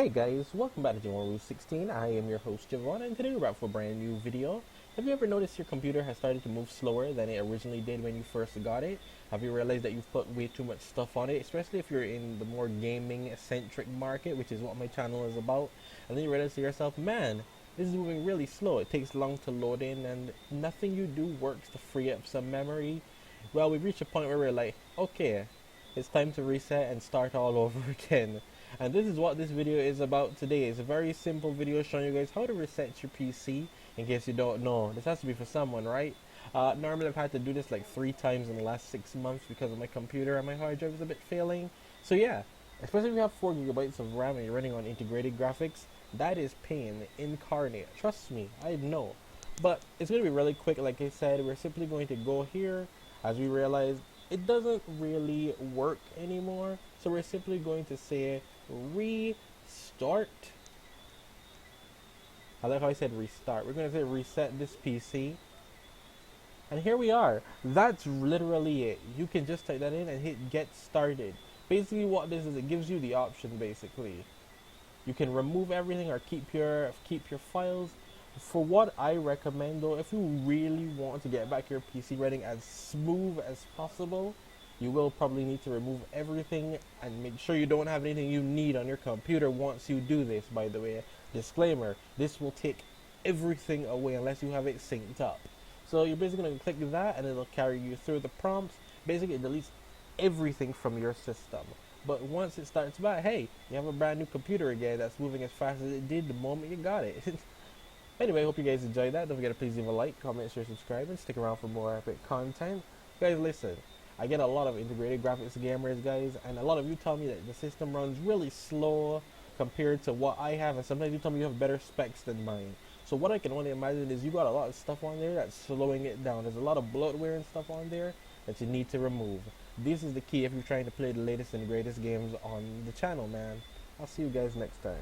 Hey guys, welcome back to Javon 16. I am your host Javon, and today we're back for a brand new video. Have you ever noticed your computer has started to move slower than it originally did when you first got it? Have you realized that you've put way too much stuff on it, especially if you're in the more gaming-centric market, which is what my channel is about, and then you realize to yourself, man, this is moving really slow. It takes long to load in, and nothing you do works to free up some memory. Well, we've reached a point where we're like, okay, it's time to reset and start all over again. And this is what this video is about today. It's a very simple video showing you guys how to reset your PC, in case you don't know. This has to be for someone, right? Normally I've had to do this like 3 times in the last 6 months because of my computer and my hard drive is a bit failing. So yeah, especially if you have 4 gigabytes of RAM and you're running on integrated graphics, that is pain incarnate. Trust me, I know. But it's going to be really quick. Like I said, we're simply going to go here as we realize it doesn't really work anymore. So we're simply going to say restart. I like how I said restart. We're going to say reset this PC. And here we are. That's literally it. You can just type that in and hit get started. Basically what this is, it gives you the option basically. You can remove everything or keep your files. For what I recommend though, if you really want to get back your PC running as smooth as possible, you will probably need to remove everything and make sure you don't have anything you need on your computer once you do this. By the way, disclaimer, this will take everything away unless you have it synced up. So you're basically going to click that and it'll carry you through the prompts. Basically it deletes everything from your system. But once it starts back, hey, you have a brand new computer again that's moving as fast as it did the moment you got it. Anyway, hope you guys enjoyed that. Don't forget to please leave a like, comment, share, subscribe, and stick around for more epic content. Guys, listen, I get a lot of integrated graphics gamers, guys, and a lot of you tell me that the system runs really slow compared to what I have, and sometimes you tell me you have better specs than mine. So what I can only imagine is you got a lot of stuff on there that's slowing it down. There's a lot of bloatware and stuff on there that you need to remove. This is the key if you're trying to play the latest and greatest games on the channel, man. I'll see you guys next time.